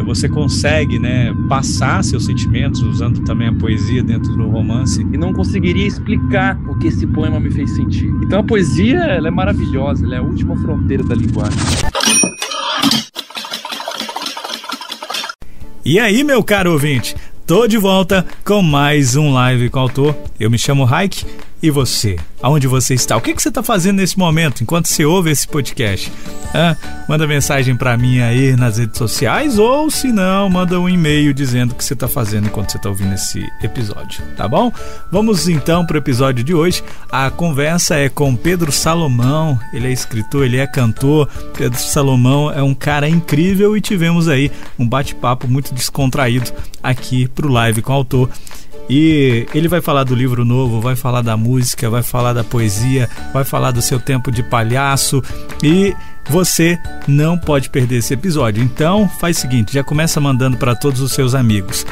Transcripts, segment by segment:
você consegue, né, passar seus sentimentos usando também a poesia dentro do romance. E não conseguiria explicar o que esse poema me fez sentir. Então a poesia, ela é maravilhosa, ela é a última fronteira da linguagem. E aí, meu caro ouvinte, tô de volta com mais um Live com o Autor. Eu me chamo Raik. E você? Aonde você está? O que você está fazendo nesse momento, enquanto você ouve esse podcast? Manda mensagem para mim aí nas redes sociais, ou se não, manda um e-mail dizendo o que você está fazendo enquanto você está ouvindo esse episódio, tá bom? Vamos então para o episódio de hoje. A conversa é com Pedro Salomão. Ele é escritor, ele é cantor. Pedro Salomão é um cara incrível e tivemos aí um bate-papo muito descontraído aqui pro Live com o Autor. E ele vai falar do livro novo, vai falar da música, vai falar da poesia, vai falar do seu tempo de palhaço, e você não pode perder esse episódio. Então faz o seguinte, já começa mandando para todos os seus amigos.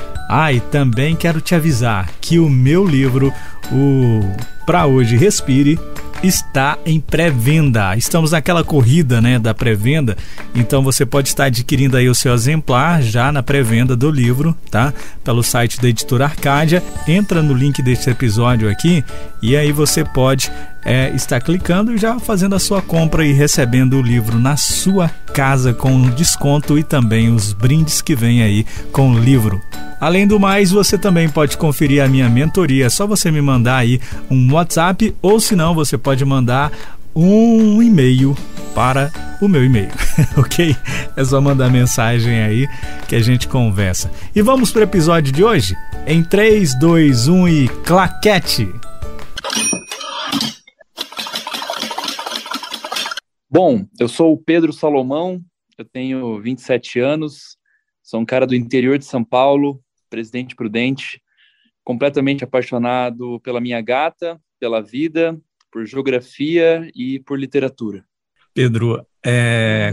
E também quero te avisar que o meu livro, o Pra Hoje Respire, está em pré-venda. Estamos naquela corrida, né, da pré-venda. Então você pode estar adquirindo aí o seu exemplar já na pré-venda do livro, tá? Pelo site da Editora Arcádia. Entra no link deste episódio aqui e aí você pode estar clicando e já fazendo a sua compra e recebendo o livro na sua casa com desconto e também os brindes que vem aí com o livro. Além do mais, você também pode conferir a minha mentoria. É só você me mandar aí um WhatsApp, ou se não, você pode mandar um e-mail para o meu e-mail, ok? É só mandar mensagem aí que a gente conversa. E vamos para o episódio de hoje? Em 3, 2, 1 e claquete! Bom, eu sou o Pedro Salomão, eu tenho 27 anos, sou um cara do interior de São Paulo, Presidente Prudente, completamente apaixonado pela minha gata, pela vida, por geografia e por literatura. Pedro,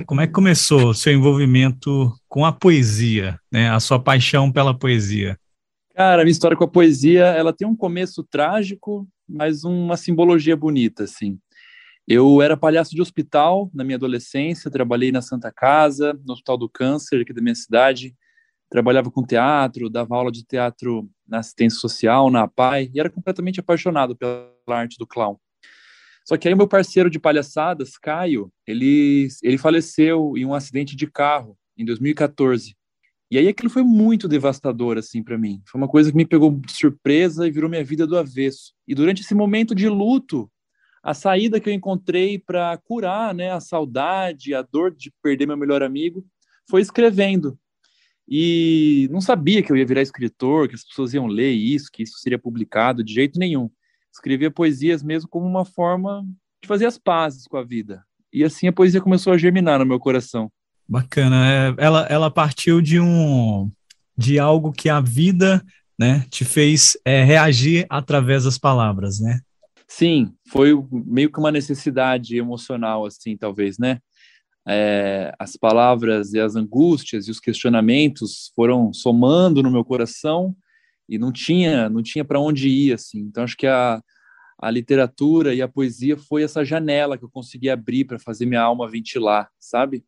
como é que começou o seu envolvimento com a poesia, né? A sua paixão pela poesia? Cara, a minha história com a poesia, ela tem um começo trágico, mas uma simbologia bonita, assim. Eu era palhaço de hospital na minha adolescência, trabalhei na Santa Casa, no Hospital do Câncer, aqui da minha cidade, trabalhava com teatro, dava aula de teatro na assistência social, na APAE, e era completamente apaixonado pela arte do clown. Só que aí o meu parceiro de palhaçadas, Caio, ele faleceu em um acidente de carro em 2014. E aí aquilo foi muito devastador, assim, para mim. Foi uma coisa que me pegou de surpresa e virou minha vida do avesso. E durante esse momento de luto, a saída que eu encontrei para curar, né, a saudade, a dor de perder meu melhor amigo, foi escrevendo. E não sabia que eu ia virar escritor, que as pessoas iam ler isso, que isso seria publicado, de jeito nenhum. Escrevia poesias mesmo como uma forma de fazer as pazes com a vida. E assim a poesia começou a germinar no meu coração. Bacana. Ela partiu de algo que a vida, né, te fez reagir através das palavras, né? Sim, foi meio que uma necessidade emocional, assim, talvez, né? As palavras e as angústias e os questionamentos foram somando no meu coração e não tinha para onde ir, assim. Então acho que a literatura e a poesia foi essa janela que eu consegui abrir para fazer minha alma ventilar, sabe?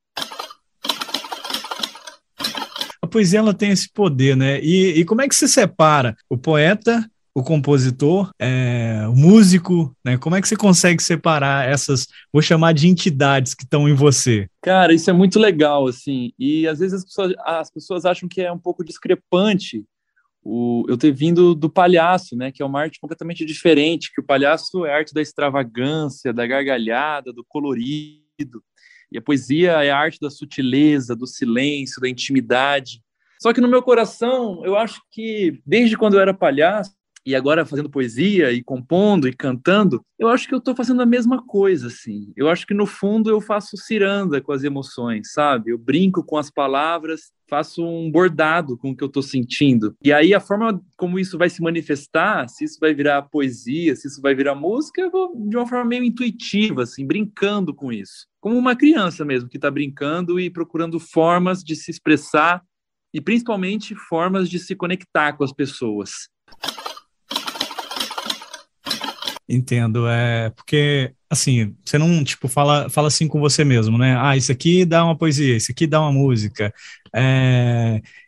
A poesia, ela tem esse poder, né? E como é que se separa o poeta, o compositor, o músico, né? Como é que você consegue separar essas, vou chamar de entidades que estão em você? Cara, isso é muito legal, assim, e às vezes as pessoas acham que é um pouco discrepante eu ter vindo do palhaço, né, que é uma arte completamente diferente, que o palhaço é a arte da extravagância, da gargalhada, do colorido, e a poesia é a arte da sutileza, do silêncio, da intimidade. Só que no meu coração, eu acho que desde quando eu era palhaço, e agora fazendo poesia e compondo e cantando, eu acho que eu estou fazendo a mesma coisa, assim. Eu acho que no fundo eu faço ciranda com as emoções, sabe? Eu brinco com as palavras, faço um bordado com o que eu estou sentindo. E aí a forma como isso vai se manifestar, se isso vai virar poesia, se isso vai virar música, eu vou de uma forma meio intuitiva, assim, brincando com isso. Como uma criança mesmo, que está brincando e procurando formas de se expressar e principalmente formas de se conectar com as pessoas. Entendo, porque assim, você não, tipo, fala assim com você mesmo, né? Ah, isso aqui dá uma poesia, isso aqui dá uma música,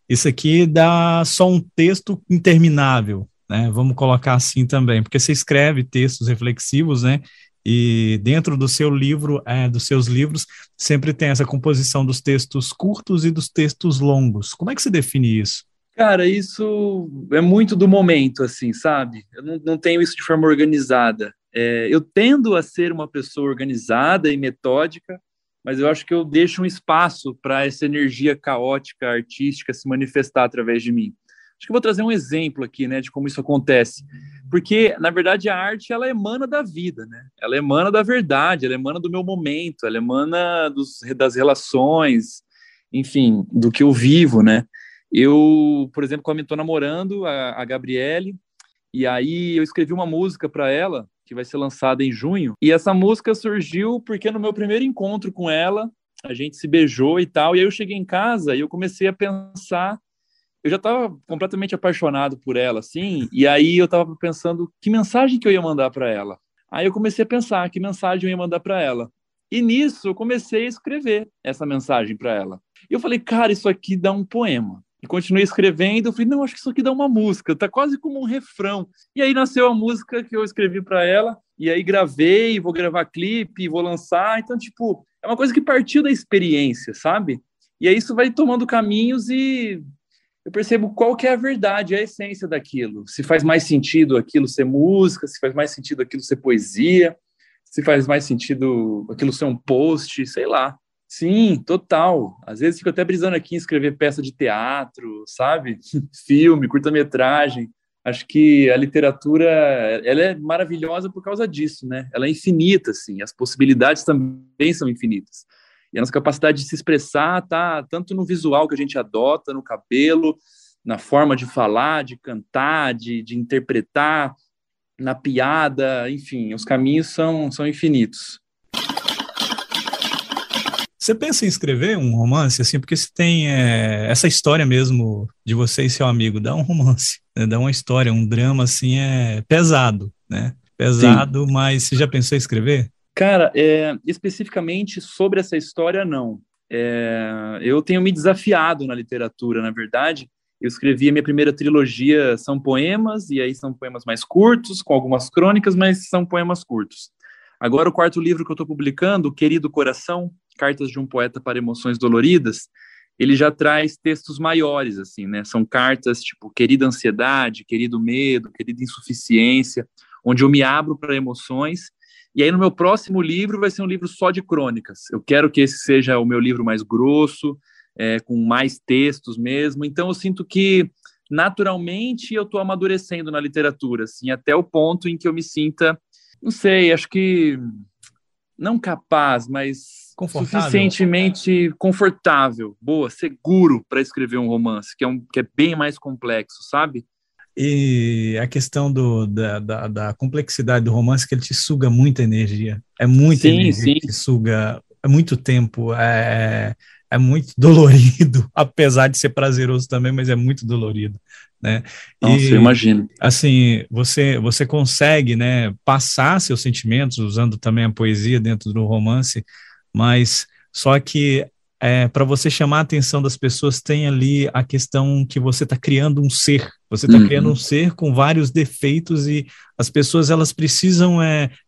isso aqui dá só um texto interminável, né? Vamos colocar assim também, porque você escreve textos reflexivos, né? E dentro do seu livro, dos seus livros, sempre tem essa composição dos textos curtos e dos textos longos. Como é que se define isso? Cara, isso é muito do momento, assim, sabe? Eu não tenho isso de forma organizada. Eu tendo a ser uma pessoa organizada e metódica, mas eu acho que eu deixo um espaço para essa energia caótica, artística se manifestar através de mim. Acho que eu vou trazer um exemplo aqui, né, de como isso acontece. Porque, na verdade, a arte, ela emana da vida, né? Ela emana da verdade, ela emana do meu momento, ela emana das relações, enfim, do que eu vivo, né? Eu, por exemplo, quando estou namorando a Gabriele, e aí eu escrevi uma música para ela, que vai ser lançada em junho, e essa música surgiu porque no meu primeiro encontro com ela, a gente se beijou e tal, e aí eu cheguei em casa e eu comecei a pensar, eu já estava completamente apaixonado por ela, assim, e aí eu estava pensando que mensagem que eu ia mandar para ela. Aí eu comecei a pensar que mensagem eu ia mandar para ela. E nisso eu comecei a escrever essa mensagem para ela. E eu falei, cara, isso aqui dá um poema. E continuei escrevendo, eu falei, não, acho que isso aqui dá uma música, tá quase como um refrão. E aí nasceu a música que eu escrevi para ela, e aí gravei, vou gravar clipe, vou lançar. Então, tipo, é uma coisa que partiu da experiência, sabe? E aí isso vai tomando caminhos e eu percebo qual que é a verdade, a essência daquilo. Se faz mais sentido aquilo ser música, se faz mais sentido aquilo ser poesia, se faz mais sentido aquilo ser um post, sei lá. Sim, total. Às vezes fico até brisando aqui em escrever peça de teatro, sabe? Filme, curta-metragem. Acho que a literatura, ela é maravilhosa por causa disso, né? Ela é infinita, assim. As possibilidades também são infinitas. E a nossa capacidade de se expressar tá tanto no visual que a gente adota, no cabelo, na forma de falar, de cantar, de interpretar, na piada, enfim, os caminhos são infinitos. Você pensa em escrever um romance, assim, porque você tem essa história mesmo de você e seu amigo, dá um romance, né? Dá uma história, um drama, assim, pesado, né? Sim. Pesado, mas você já pensou em escrever? Cara, especificamente sobre essa história, não. Eu tenho me desafiado na literatura, na verdade. Eu escrevi a minha primeira trilogia, são poemas, e aí são poemas mais curtos, com algumas crônicas, mas são poemas curtos. Agora, o quarto livro que eu estou publicando, Querido Coração, Cartas de um Poeta para Emoções Doloridas, ele já traz textos maiores, assim, né? São cartas tipo Querida Ansiedade, Querido Medo, Querida Insuficiência, onde eu me abro para emoções. E aí, no meu próximo livro, vai ser um livro só de crônicas. Eu quero que esse seja o meu livro mais grosso, com mais textos mesmo. Então, eu sinto que, naturalmente, eu estou amadurecendo na literatura, assim, até o ponto em que eu me sinta, não sei, acho que não capaz, mas Confortável? suficientemente confortável, boa, seguro para escrever um romance, que é bem mais complexo, sabe? E a questão da complexidade do romance, que ele te suga muita energia. É muita Sim, energia sim. que te suga, é muito tempo, é muito dolorido, apesar de ser prazeroso também, mas é muito dolorido, né? Nossa, eu E, imagino. assim, você consegue, né, passar seus sentimentos usando também a poesia dentro do romance, mas só que para você chamar a atenção das pessoas, tem ali a questão que você está criando um ser. Você está criando um Uhum. ser com vários defeitos e as pessoas elas precisam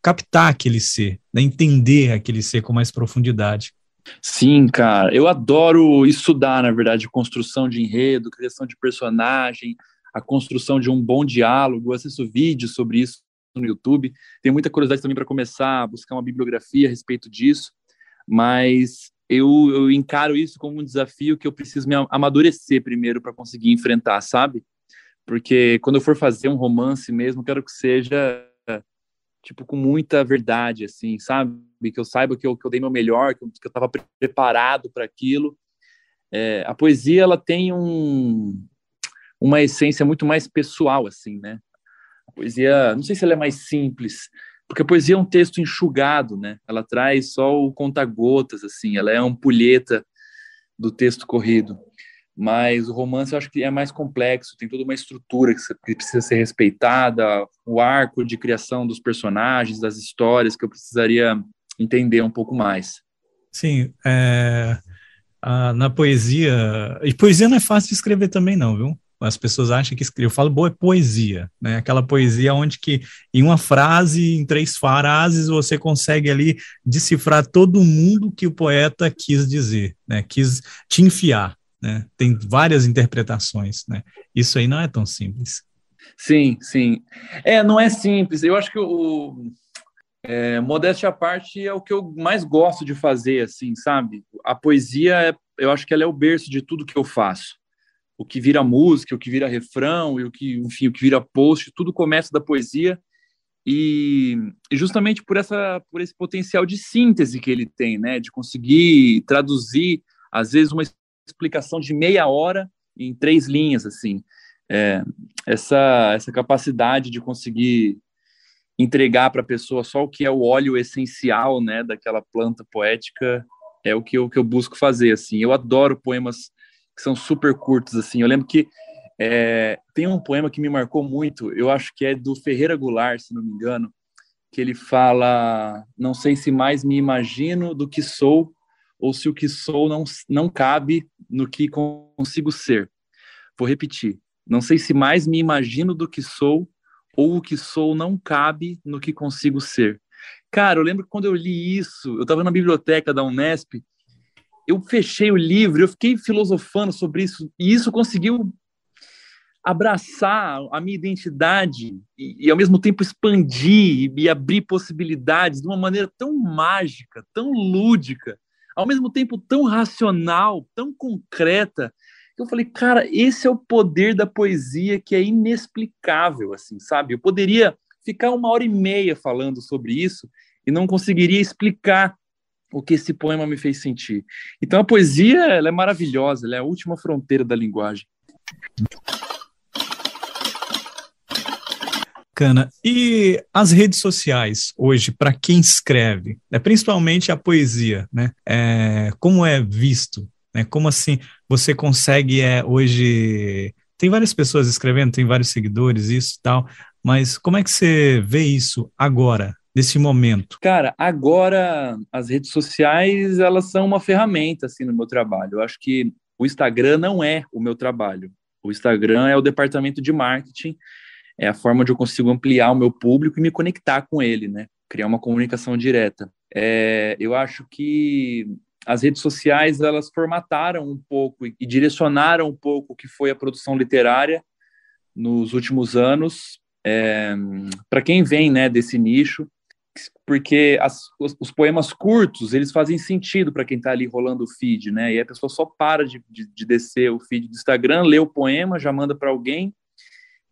captar aquele ser, né, entender aquele ser com mais profundidade. Sim, cara, eu adoro estudar, na verdade, construção de enredo, criação de personagem, a construção de um bom diálogo. Eu assisto vídeos sobre isso no YouTube. Tenho muita curiosidade também para começar a buscar uma bibliografia a respeito disso, mas eu encaro isso como um desafio que eu preciso me amadurecer primeiro para conseguir enfrentar, sabe? Porque quando eu for fazer um romance mesmo, eu quero que seja tipo com muita verdade, assim, sabe? Que eu saiba que eu dei meu melhor, que eu estava preparado para aquilo. A poesia ela tem uma essência muito mais pessoal, assim, né? A poesia, não sei se ela é mais simples, porque a poesia é um texto enxugado, né? Ela traz só o conta-gotas, assim, ela é a ampulheta do texto corrido. mas o romance eu acho que é mais complexo, tem toda uma estrutura que precisa ser respeitada, o arco de criação dos personagens, das histórias, que eu precisaria entender um pouco mais. Sim, na poesia, e poesia não é fácil de escrever também não, viu? As pessoas acham que eu falo boa poesia, né? Aquela poesia onde que em uma frase, em 3 frases, você consegue ali decifrar todo mundo que o poeta quis dizer, né? Quis te enfiar, né? Tem várias interpretações, né? Isso aí não é tão simples. Sim, sim. Não é simples. Eu acho que modéstia à parte é o que eu mais gosto de fazer, assim, sabe? A poesia, eu acho que ela é o berço de tudo que eu faço. O que vira música, o que vira refrão, e enfim, o que vira post, tudo começa da poesia. E justamente por esse potencial de síntese que ele tem, né? De conseguir traduzir, às vezes, uma explicação de meia hora em 3 linhas, assim. É, essa capacidade de conseguir entregar para a pessoa só o que é o óleo essencial, né, daquela planta poética, é o que eu busco fazer, assim. Eu adoro poemas que são super curtos, assim. Eu lembro que tem um poema que me marcou muito, eu acho que é do Ferreira Goulart, se não me engano, que ele fala: não sei se mais me imagino do que sou, ou se o que sou não cabe no que consigo ser. Vou repetir. Não sei se mais me imagino do que sou, ou o que sou não cabe no que consigo ser. Cara, eu lembro que quando eu li isso, eu estava na biblioteca da Unesp, eu fechei o livro, eu fiquei filosofando sobre isso, e isso conseguiu abraçar a minha identidade e ao mesmo tempo expandir e abrir possibilidades de uma maneira tão mágica, tão lúdica, ao mesmo tempo tão racional, tão concreta. Eu falei, cara, esse é o poder da poesia que é inexplicável, assim, sabe? Eu poderia ficar 1 hora e meia falando sobre isso e não conseguiria explicar o que esse poema me fez sentir. Então a poesia, ela é maravilhosa, ela é a última fronteira da linguagem. Bacana. E as redes sociais hoje, para quem escreve, né, principalmente a poesia, né? Como é visto? Né, como assim você consegue hoje? Tem várias pessoas escrevendo, tem vários seguidores, isso e tal, mas como é que você vê isso agora, nesse momento? Cara, agora as redes sociais, elas são uma ferramenta, assim, no meu trabalho. Eu acho que o Instagram não é o meu trabalho. O Instagram é o departamento de marketing, é a forma de eu consigo ampliar o meu público e me conectar com ele, né? Criar uma comunicação direta. Eu acho que as redes sociais, elas formataram um pouco e direcionaram um pouco o que foi a produção literária nos últimos anos, para quem vem, né, desse nicho, porque os poemas curtos, eles fazem sentido para quem está ali rolando o feed, né? E a pessoa só para de descer o feed do Instagram, lê o poema, já manda para alguém,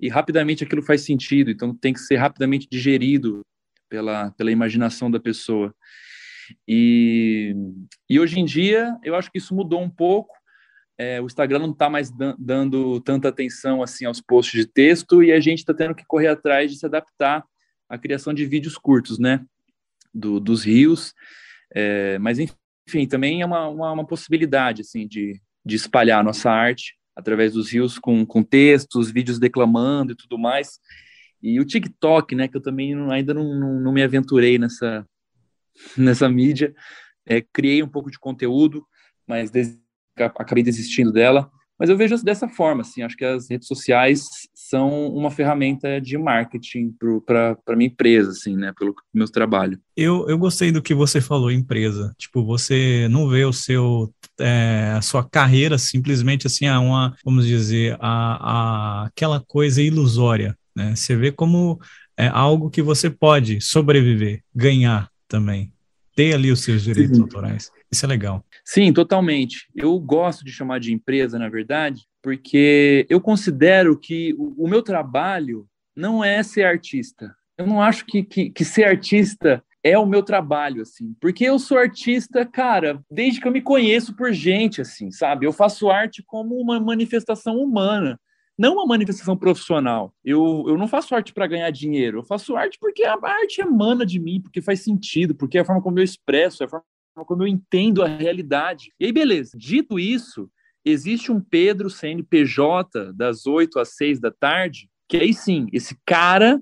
e rapidamente aquilo faz sentido, então tem que ser rapidamente digerido pela imaginação da pessoa. E hoje em dia, eu acho que isso mudou um pouco. O Instagram não está mais dando tanta atenção assim aos posts de texto, e a gente está tendo que correr atrás de se adaptar à criação de vídeos curtos, né? Dos reels. Mas, enfim, também é uma possibilidade assim, de espalhar a nossa arte através dos reels com textos, vídeos declamando e tudo mais. E o TikTok, né, que eu também ainda não me aventurei nessa mídia, criei um pouco de conteúdo, mas acabei desistindo dela. Mas eu vejo dessa forma, assim, acho que as redes sociais são uma ferramenta de marketing para minha empresa, assim, né, pelo meu trabalho. Eu gostei do que você falou, empresa. Tipo, você não vê a sua carreira simplesmente assim, vamos dizer, aquela coisa ilusória, né? Você vê como algo que você pode sobreviver, ganhar também, ter ali os seus direitos Sim. autorais. Isso é legal. Sim, totalmente. Eu gosto de chamar de empresa, na verdade, porque eu considero que o meu trabalho não é ser artista. Eu não acho que ser artista é o meu trabalho, assim, porque eu sou artista, cara, desde que eu me conheço por gente, assim, sabe? Eu faço arte como uma manifestação humana, não uma manifestação profissional. Eu não faço arte para ganhar dinheiro, eu faço arte porque a arte emana de mim, porque faz sentido, porque é a forma como eu expresso, é a forma como eu entendo a realidade. E aí, beleza. Dito isso, Existe um Pedro CNPJ das 8 às 6 da tarde, que aí sim, esse cara,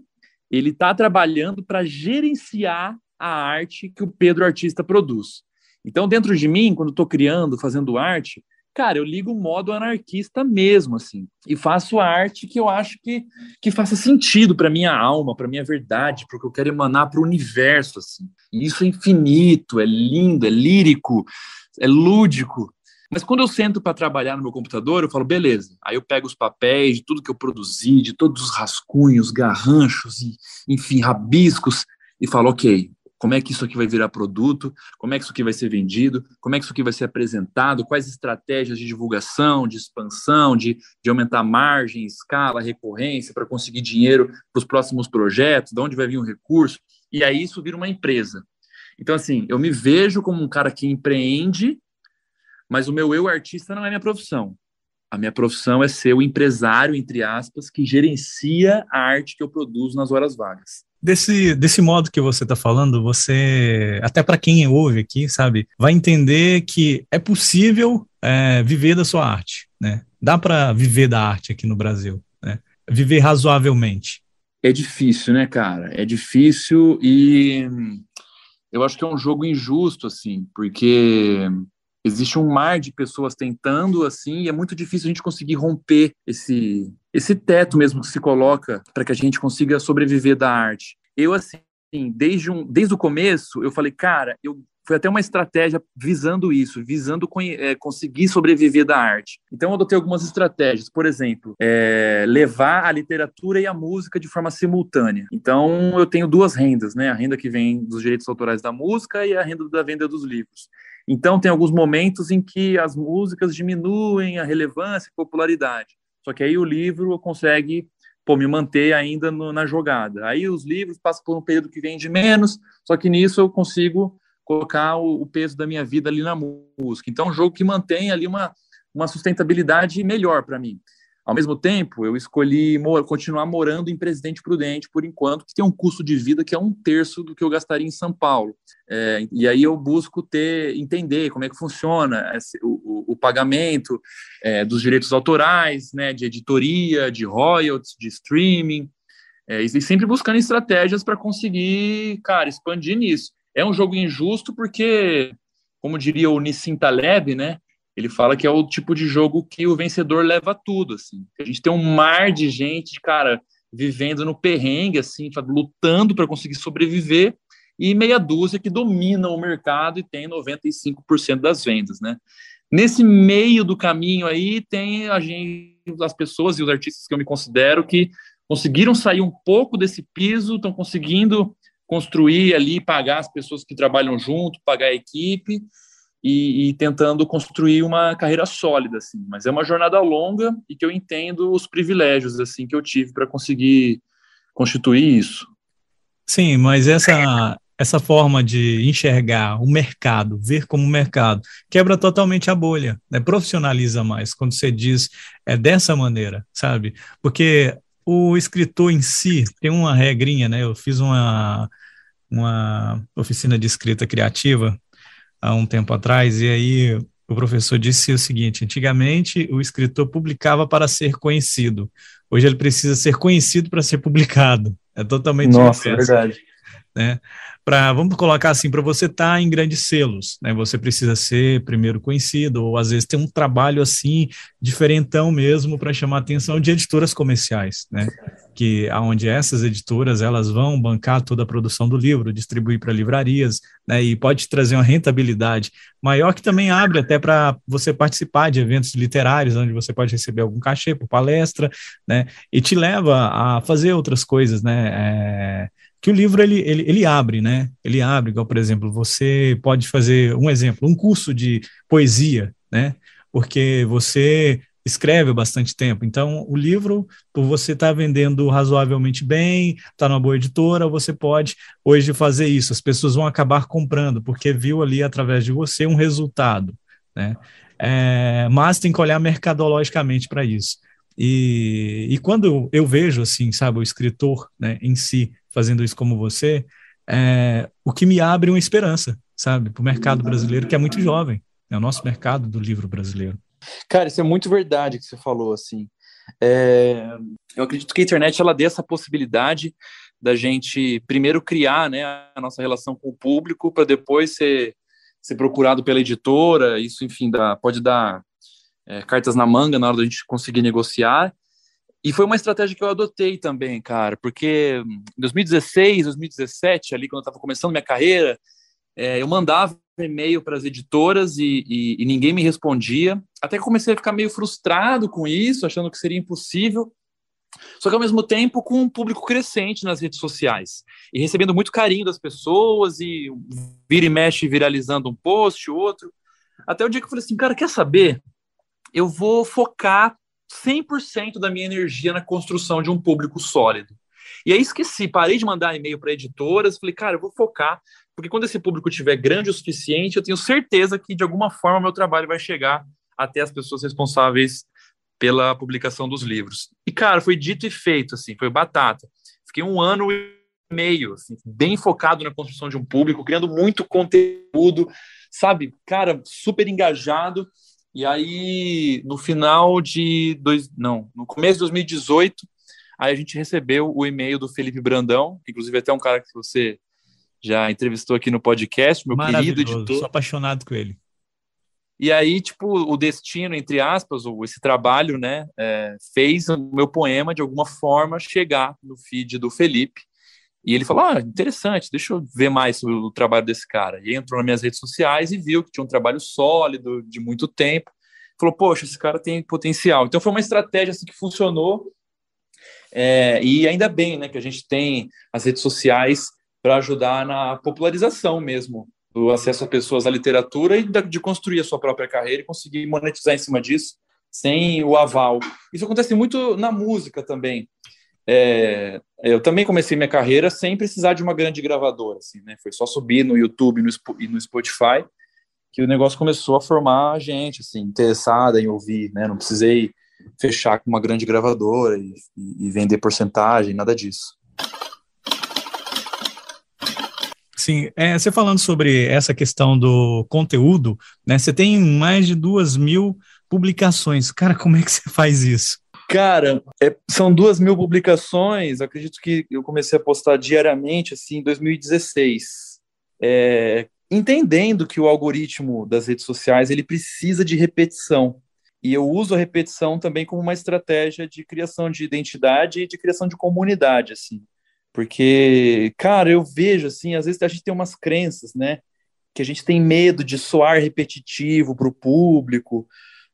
ele está trabalhando para gerenciar a arte que o Pedro artista produz. Então, dentro de mim, quando estou criando, fazendo arte, cara, eu ligo o modo anarquista mesmo, assim, e faço a arte que eu acho que faça sentido para minha alma, para minha verdade, porque eu quero emanar para o universo, assim. E isso é infinito, é lindo, é lírico, é lúdico. Mas quando eu sento para trabalhar no meu computador, eu falo, beleza. Aí eu pego os papéis de tudo que eu produzi, de todos os rascunhos, garranchos, e, enfim, rabiscos, e falo, ok, como é que isso aqui vai virar produto, como é que isso aqui vai ser vendido, como é que isso aqui vai ser apresentado, quais estratégias de divulgação, de expansão, de aumentar margem, escala, recorrência, para conseguir dinheiro para os próximos projetos, de onde vai vir o recurso, e aí isso vira uma empresa. Então, assim, eu me vejo como um cara que empreende, mas o meu eu artista não é minha profissão. A minha profissão é ser o empresário, entre aspas, que gerencia a arte que eu produzo nas horas vagas. Desse modo que você está falando, você, até para quem ouve aqui, sabe, vai entender que é possível viver da sua arte, né? Dá para viver da arte aqui no Brasil, né? Viver razoavelmente. É difícil, né, cara? É difícil e eu acho que é um jogo injusto, assim, porque existe um mar de pessoas tentando, assim, e é muito difícil a gente conseguir romper esse teto mesmo que se coloca para que a gente consiga sobreviver da arte. Eu, assim, desde o começo, eu falei, cara, foi até uma estratégia visando isso, visando conseguir sobreviver da arte. Então, eu adotei algumas estratégias. Por exemplo, levar a literatura e a música de forma simultânea. Então, eu tenho duas rendas, né? A renda que vem dos direitos autorais da música e a renda da venda dos livros. Então, tem alguns momentos em que as músicas diminuem a relevância e popularidade. Só que aí o livro consegue me manter ainda na jogada. Aí os livros passam por um período que vende menos, só que nisso eu consigo colocar o peso da minha vida ali na música. Então, é um jogo que mantém ali uma sustentabilidade melhor para mim. Ao mesmo tempo, eu escolhi continuar morando em Presidente Prudente, por enquanto, que tem um custo de vida que é 1/3 do que eu gastaria em São Paulo. E aí eu busco entender como é que funciona o pagamento dos direitos autorais, né, de editoria, de royalties, de streaming, e sempre buscando estratégias para conseguir, cara, expandir nisso. É um jogo injusto porque, como diria o Nissim Taleb, né, ele fala que é o tipo de jogo que o vencedor leva tudo, assim. A gente tem um mar de gente, cara, vivendo no perrengue, assim, lutando para conseguir sobreviver, e meia dúzia que dominam o mercado e tem 95% das vendas, né? Nesse meio do caminho aí, tem as pessoas e os artistas que eu me considero que conseguiram sair um pouco desse piso, estão conseguindo construir ali, pagar as pessoas que trabalham junto, pagar a equipe, e tentando construir uma carreira sólida, assim. Mas é uma jornada longa e que eu entendo os privilégios, assim, que eu tive para conseguir constituir isso. Sim, mas essa forma de enxergar o mercado, ver como mercado, quebra totalmente a bolha, né? Profissionaliza mais quando você diz dessa maneira, sabe? Porque o escritor em si tem uma regrinha, né? Eu fiz uma oficina de escrita criativa há um tempo atrás, e aí o professor disse o seguinte: antigamente o escritor publicava para ser conhecido, hoje ele precisa ser conhecido para ser publicado. É totalmente Nossa, é verdade. Né? Vamos colocar assim, para você estar em grandes selos, né? Você precisa ser primeiro conhecido, ou às vezes ter um trabalho assim, diferentão mesmo, para chamar a atenção de editoras comerciais, né? Que aonde essas editoras elas vão bancar toda a produção do livro, distribuir para livrarias, né? E pode trazer uma rentabilidade maior, que também abre até para você participar de eventos literários, onde você pode receber algum cachê por palestra, né? E te leva a fazer outras coisas, né? Que o livro ele abre, né? Ele abre, igual, por exemplo, você pode fazer um curso de poesia, né? Porque você escreve há bastante tempo. Então, o livro, por você estar vendendo razoavelmente bem, está numa boa editora, você pode hoje fazer isso. As pessoas vão acabar comprando, porque viu ali através de você um resultado, né? Mas tem que olhar mercadologicamente para isso. E quando eu vejo, assim, sabe, o escritor, né, em si, fazendo isso como você, o que me abre uma esperança, sabe, para o mercado brasileiro, que é muito jovem, é o nosso mercado do livro brasileiro. Cara, isso é muito verdade que você falou, assim. É, eu acredito que a internet ela dê essa possibilidade da gente primeiro criar, né, a nossa relação com o público para depois ser procurado pela editora. Isso, enfim, pode dar cartas na manga na hora da gente conseguir negociar. E foi uma estratégia que eu adotei também, cara, porque em 2016, 2017, ali quando eu estava começando minha carreira, eu mandava e-mail para as editoras e ninguém me respondia. Até que comecei a ficar meio frustrado com isso, achando que seria impossível. Só que ao mesmo tempo com um público crescente nas redes sociais e recebendo muito carinho das pessoas e vira e mexe viralizando um post, outro. Até o dia que eu falei assim, cara, quer saber? Eu vou focar 100% da minha energia na construção de um público sólido. E aí esqueci, parei de mandar e-mail para editoras, falei, cara, eu vou focar, porque quando esse público estiver grande o suficiente, eu tenho certeza que de alguma forma meu trabalho vai chegar até as pessoas responsáveis pela publicação dos livros. E, cara, foi dito e feito, assim, foi batata. Fiquei 1 ano e meio, assim, bem focado na construção de um público, criando muito conteúdo, sabe? Cara, super engajado. E aí, no final no começo de 2018, aí a gente recebeu o e-mail do Felipe Brandão, que inclusive é até um cara que você já entrevistou aqui no podcast, meu querido Maravilhoso, sou editor. apaixonado com ele. E aí, tipo, o destino, entre aspas, ou esse trabalho, né, fez o meu poema, de alguma forma, chegar no feed do Felipe. E ele falou, interessante, deixa eu ver mais sobre o trabalho desse cara. E entrou nas minhas redes sociais e viu que tinha um trabalho sólido, de muito tempo. Falou, poxa, esse cara tem potencial. Então foi uma estratégia assim, que funcionou. E ainda bem, né, que a gente tem as redes sociais para ajudar na popularização mesmo do acesso a pessoas à literatura e de construir a sua própria carreira e conseguir monetizar em cima disso sem o aval. Isso acontece muito na música também. Eu também comecei minha carreira sem precisar de uma grande gravadora, assim, né? Foi só subir no YouTube e no Spotify que o negócio começou a formar gente, assim, interessada em ouvir, né? Não precisei fechar com uma grande gravadora e vender porcentagem, nada disso. Sim, você falando sobre essa questão do conteúdo, né? Você tem mais de 2.000 publicações. Cara, como é que você faz isso? Cara, são 2.000 publicações. Acredito que eu comecei a postar diariamente, assim, em 2016. Entendendo que o algoritmo das redes sociais ele precisa de repetição. E eu uso a repetição também como uma estratégia de criação de identidade e de criação de comunidade, assim. Porque, cara, eu vejo, assim, às vezes a gente tem umas crenças, né? Que a gente tem medo de soar repetitivo para o público.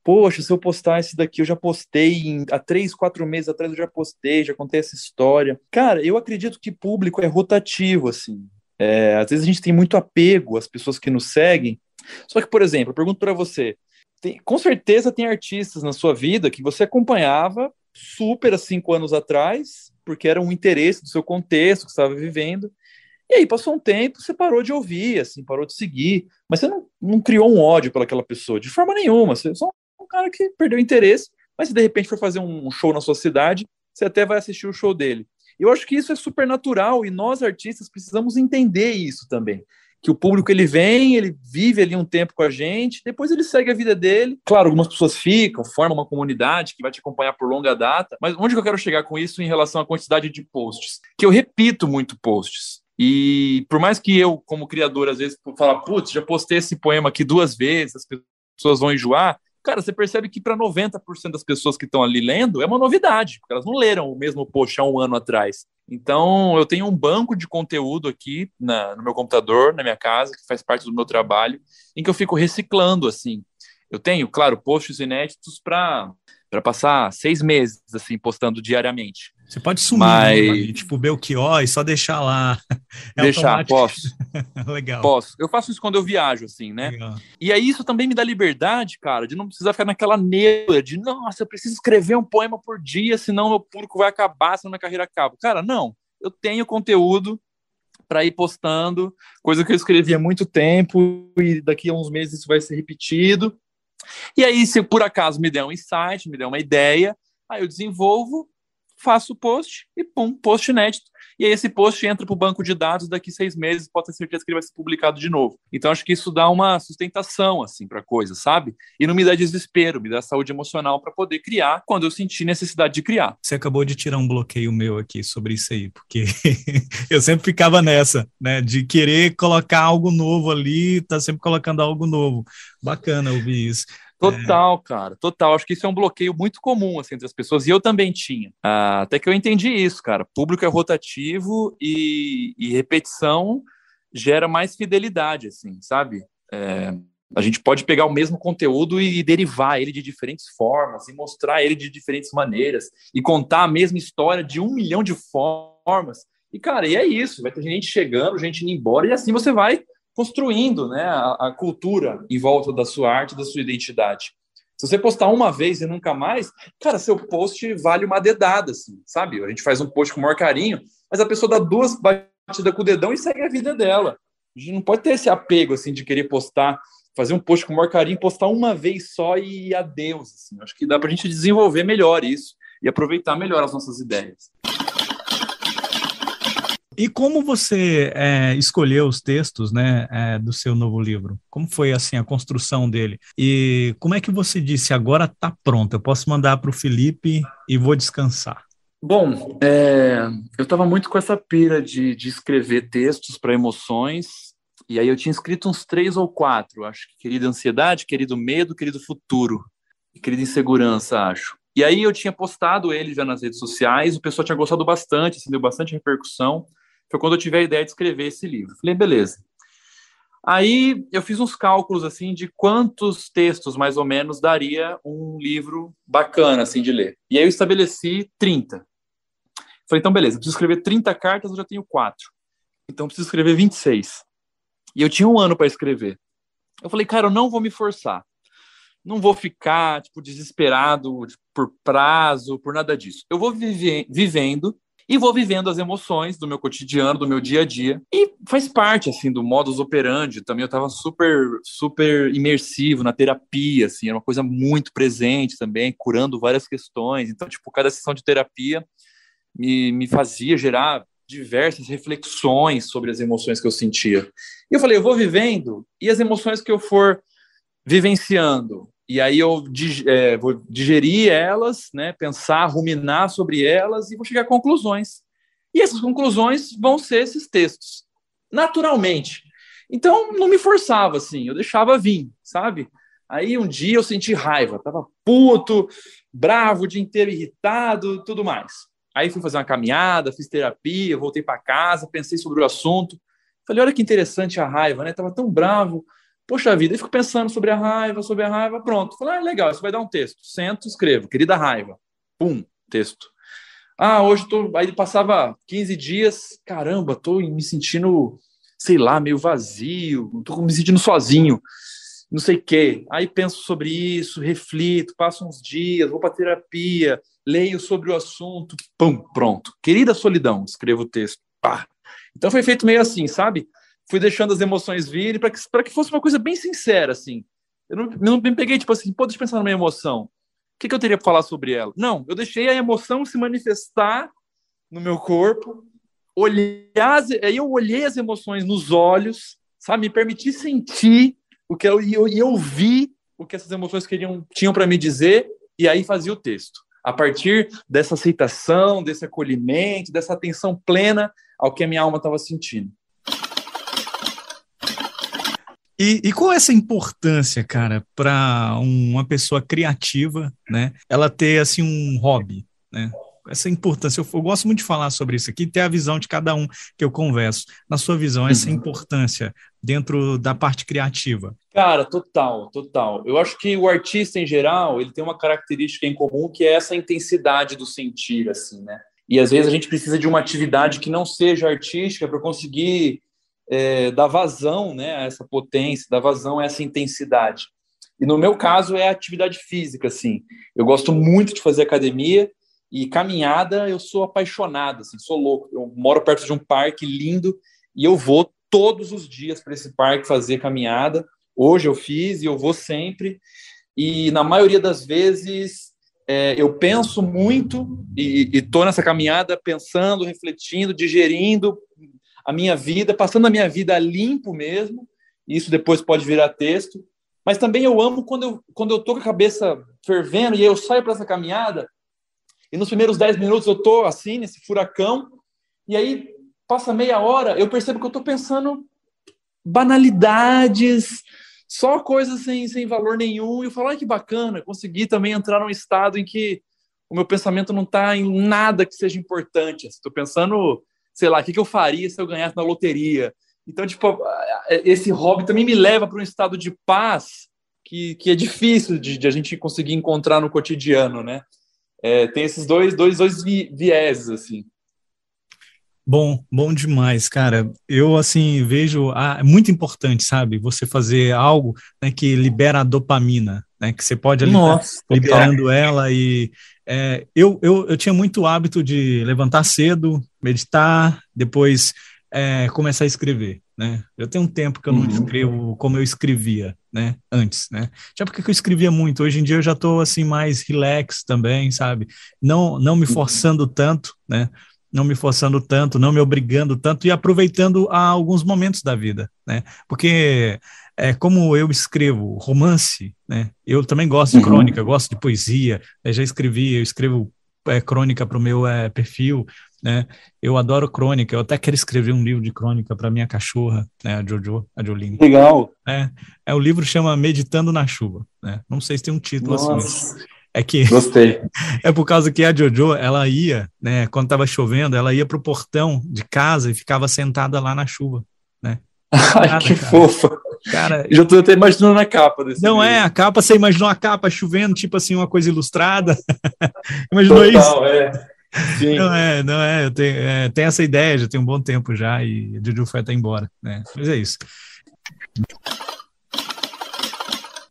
Poxa, se eu postar esse daqui, eu já postei há 3, 4 meses atrás, eu já postei, já contei essa história. Cara, eu acredito que público é rotativo, assim. Às vezes a gente tem muito apego às pessoas que nos seguem. Só que, por exemplo, eu pergunto para você, com certeza tem artistas na sua vida que você acompanhava super há 5 anos atrás, porque era um interesse do seu contexto que você estava vivendo. E aí passou um tempo, você parou de ouvir, assim, parou de seguir, mas você não criou um ódio pelaquela pessoa, de forma nenhuma. Você é só um cara que perdeu interesse, mas se de repente for fazer um show na sua cidade, você até vai assistir o show dele. Eu acho que isso é super natural e nós artistas precisamos entender isso também. Que o público ele vem, ele vive ali um tempo com a gente, depois ele segue a vida dele. Claro, algumas pessoas ficam, formam uma comunidade que vai te acompanhar por longa data, mas onde que eu quero chegar com isso em relação à quantidade de posts? Que eu repito muito posts. E por mais que eu, como criador, às vezes fala, putz, já postei esse poema aqui 2 vezes, as pessoas vão enjoar. Cara, você percebe que para 90% das pessoas que estão ali lendo é uma novidade, porque elas não leram o mesmo post há 1 ano atrás. Então, eu tenho um banco de conteúdo aqui no meu computador, na minha casa, que faz parte do meu trabalho, em que eu fico reciclando, assim. Eu tenho, claro, posts inéditos para passar 6 meses, assim, postando diariamente. Você pode sumir, né? Tipo Belchior e só deixar lá. Deixar, posso. Legal. Posso. Eu faço isso quando eu viajo, assim, né? Legal. E aí isso também me dá liberdade, cara, de não precisar ficar naquela neura de, nossa, eu preciso escrever um poema por dia, senão meu público vai acabar, senão minha carreira acaba. Cara, não. Eu tenho conteúdo para ir postando, coisa que eu escrevi há muito tempo e daqui a uns meses isso vai ser repetido. E aí, se por acaso me der um insight, me der uma ideia, aí eu desenvolvo, faço o post e pum, post inédito. E aí esse post entra para o banco de dados, daqui 6 meses pode ter certeza que ele vai ser publicado de novo. Então acho que isso dá uma sustentação assim para a coisa, sabe? E não me dá desespero, me dá saúde emocional para poder criar quando eu sentir necessidade de criar. Você acabou de tirar um bloqueio meu aqui sobre isso aí, porque eu sempre ficava nessa, né, de querer colocar algo novo ali, tá sempre colocando algo novo. Bacana ouvir isso. Total, cara, total. Acho que isso é um bloqueio muito comum assim, entre as pessoas, e eu também tinha. Até que eu entendi isso, cara. Público é rotativo e repetição gera mais fidelidade, assim, sabe? A gente pode pegar o mesmo conteúdo e derivar ele de diferentes formas, e mostrar ele de diferentes maneiras, e contar a mesma história de 1 milhão de formas. E, cara, e é isso. Vai ter gente chegando, gente indo embora, e assim você vai construindo, né, a cultura em volta da sua arte, da sua identidade. Se você postar uma vez e nunca mais, cara, seu post vale uma dedada, assim, sabe? A gente faz um post com o maior carinho, mas a pessoa dá 2 batidas com o dedão e segue a vida dela. A gente não pode ter esse apego, assim, de querer postar, fazer um post com o maior carinho, postar uma vez só e adeus, assim. Acho que dá pra gente desenvolver melhor isso e aproveitar melhor as nossas ideias. E como você escolheu os textos, né, do seu novo livro? Como foi assim a construção dele? E como é que você disse, agora está pronto, eu posso mandar para o Felipe e vou descansar? Bom, eu estava muito com essa pira de escrever textos para emoções, e aí eu tinha escrito uns 3 ou 4, acho que Querida Ansiedade, Querido Medo, Querido Futuro, e Querida Insegurança, acho. E aí eu tinha postado ele já nas redes sociais, o pessoal tinha gostado bastante, assim, deu bastante repercussão. Foi quando eu tive a ideia de escrever esse livro. Falei, beleza. Aí eu fiz uns cálculos assim de quantos textos mais ou menos daria um livro bacana assim de ler. E aí eu estabeleci 30. Falei, então beleza, eu preciso escrever 30 cartas, eu já tenho 4. Então eu preciso escrever 26. E eu tinha 1 ano para escrever. Eu falei, cara, eu não vou me forçar. Não vou ficar tipo desesperado por prazo, por nada disso. Eu vou vivendo e vou vivendo as emoções do meu cotidiano, do meu dia a dia. E faz parte, assim, do modus operandi. Também eu estava super, super imersivo na terapia, assim, era uma coisa muito presente também, curando várias questões. Então, tipo, cada sessão de terapia me fazia gerar diversas reflexões sobre as emoções que eu sentia. E eu falei, eu vou vivendo, e as emoções que eu for vivenciando, e aí eu vou digerir elas, né, pensar, ruminar sobre elas e vou chegar a conclusões. E essas conclusões vão ser esses textos, naturalmente. Então, não me forçava, assim, eu deixava vir, sabe? Aí um dia eu senti raiva, tava puto, bravo, o dia inteiro irritado, tudo mais. Aí fui fazer uma caminhada, fiz terapia, voltei para casa, pensei sobre o assunto. Falei, olha que interessante a raiva, né? Tava tão bravo. Poxa vida, eu fico pensando sobre a raiva, pronto. Falei, legal, isso vai dar um texto. Sento, escrevo, querida raiva. Pum, texto. Hoje tô. Aí passava 15 dias, caramba, tô me sentindo, sei lá, meio vazio, tô me sentindo sozinho, não sei o quê. Aí penso sobre isso, reflito, passo uns dias, vou para terapia, leio sobre o assunto, pum, pronto. Querida solidão, escrevo o texto. Pá. Então foi feito meio assim, sabe? Fui deixando as emoções virem para que fosse uma coisa bem sincera, assim. Eu não me peguei, tipo assim, deixa eu pensar na minha emoção. O que eu teria para falar sobre ela? Não, eu deixei a emoção se manifestar no meu corpo, aí eu olhei as emoções nos olhos, sabe? Me permiti sentir e ouvir o que essas emoções tinham para me dizer, e aí fazia o texto. A partir dessa aceitação, desse acolhimento, dessa atenção plena ao que a minha alma estava sentindo. E qual é essa importância, cara, para uma pessoa criativa, né? Ela ter, assim, um hobby, né? Essa importância, eu gosto muito de falar sobre isso aqui, ter a visão de cada um que eu converso. Na sua visão, essa importância dentro da parte criativa. Cara, total. Eu acho que o artista, em geral, ele tem uma característica em comum, que é essa intensidade do sentir, assim, né? E, às vezes, a gente precisa de uma atividade que não seja artística para conseguir dar vazão, né, a essa potência, dar vazão a essa intensidade. E no meu caso é a atividade física, assim. Eu gosto muito de fazer academia e caminhada, eu sou apaixonado, assim, sou louco. Eu moro perto de um parque lindo e eu vou todos os dias para esse parque fazer caminhada. Hoje eu fiz e eu vou sempre. E na maioria das vezes eu penso muito e estou nessa caminhada pensando, refletindo, digerindo a minha vida, passando a minha vida a limpo mesmo. Isso depois pode virar texto. Mas também eu amo quando eu tô com a cabeça fervendo e eu saio para essa caminhada e nos primeiros 10 minutos eu tô assim, nesse furacão, e aí passa meia hora, eu percebo que eu tô pensando banalidades, só coisas sem valor nenhum, e eu falo, ai, que bacana, consegui também entrar num estado em que o meu pensamento não está em nada que seja importante. Estou pensando, sei lá, o que eu faria se eu ganhasse na loteria. Então, tipo, esse hobby também me leva para um estado de paz que é difícil de a gente conseguir encontrar no cotidiano, né? Tem esses dois vieses, assim. Bom demais, cara. Eu, assim, vejo, é muito importante, sabe? Você fazer algo, né, que libera a dopamina, né? Que você pode ali estar Nossa, total. liberando ela e eu tinha muito hábito de levantar cedo, meditar, depois começar a escrever, né? Eu tenho um tempo que eu não Uhum. escrevo como eu escrevia, né? Antes, né? Já porque eu escrevia muito. Hoje em dia eu já estou, assim, mais relax também, sabe? Não me forçando tanto, né? Não me forçando tanto, não me obrigando tanto e aproveitando alguns momentos da vida, né? Porque como eu escrevo romance, né? Eu também gosto de crônica, Uhum. gosto de poesia, já escrevi, eu escrevo crônica para o meu perfil, né? Eu adoro crônica, eu até quero escrever um livro de crônica para minha cachorra, né? A Jolene. Legal. O livro chama Meditando na Chuva, né? Não sei se tem um título assim. Nossa, É que gostei. é por causa que a Jojo, ela ia, né, quando estava chovendo, ela ia pro portão de casa e ficava sentada lá na chuva, né? Ai, Nada, que cara. fofa. Cara, Já estou até imaginando a capa desse não é livro. a capa, você imaginou a capa chovendo, tipo assim, uma coisa ilustrada? Imaginou isso? Total, sim. Não é, tenho essa ideia, já tem um bom tempo já, e a Jojo foi até embora, né? Mas é isso.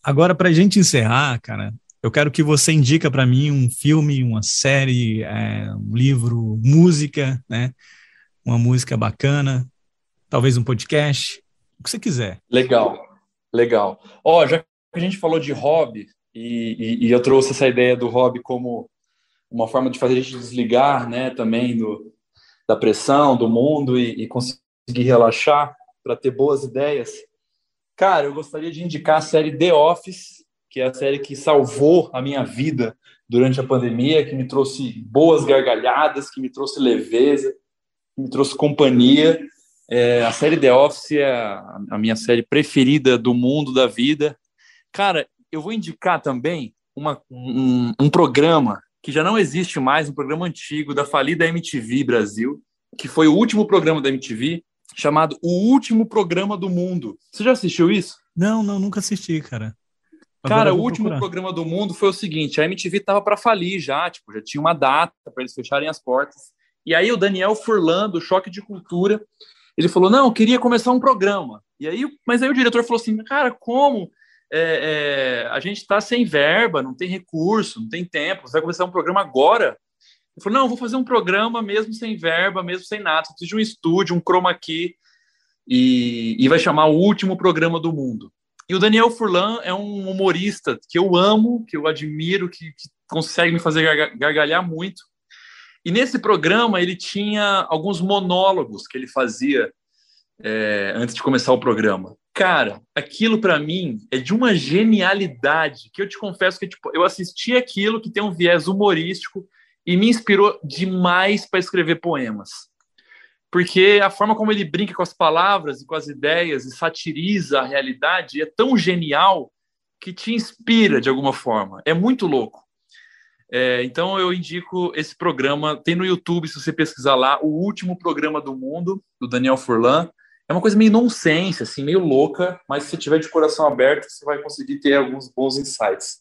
Agora, pra gente encerrar, cara, eu quero que você indica para mim um filme, uma série, um livro, música, né? Uma música bacana, talvez um podcast, o que você quiser. Legal, legal. Ó, já que a gente falou de hobby, e eu trouxe essa ideia do hobby como uma forma de fazer a gente desligar, né, também da pressão, do mundo e conseguir relaxar para ter boas ideias. Cara, eu gostaria de indicar a série The Office, que é a série que salvou a minha vida durante a pandemia, que me trouxe boas gargalhadas, que me trouxe leveza, que me trouxe companhia. A série The Office é a minha série preferida do mundo, da vida. Cara, eu vou indicar também um programa que já não existe mais, um programa antigo da falida MTV Brasil, que foi o último programa da MTV, chamado O Último Programa do Mundo. Você já assistiu isso? Não, nunca assisti, cara. Agora Cara, eu o vou último procurar. programa do mundo foi o seguinte: a MTV tava para falir já, tipo, já tinha uma data para eles fecharem as portas. E aí o Daniel Furlan, do Choque de Cultura, ele falou: "Não, eu queria começar um programa". Mas aí o diretor falou assim: "Cara, como a gente está sem verba, não tem recurso, não tem tempo, você vai começar um programa agora?" Ele falou: "Não, eu vou fazer um programa mesmo sem verba, mesmo sem nada, preciso de um estúdio, um chroma key e vai chamar O Último Programa do Mundo". E o Daniel Furlan é um humorista que eu amo, que eu admiro, que consegue me fazer gargalhar muito. E nesse programa ele tinha alguns monólogos que ele fazia antes de começar o programa. Cara, aquilo para mim é de uma genialidade que eu te confesso que tipo, eu assisti aquilo que tem um viés humorístico e me inspirou demais para escrever poemas. Porque a forma como ele brinca com as palavras e com as ideias e satiriza a realidade é tão genial que te inspira de alguma forma. É muito louco. Então eu indico esse programa, tem no YouTube, se você pesquisar lá, O Último Programa do Mundo, do Daniel Furlan. É uma coisa meio nonsense, assim, meio louca, mas se você tiver de coração aberto, você vai conseguir ter alguns bons insights.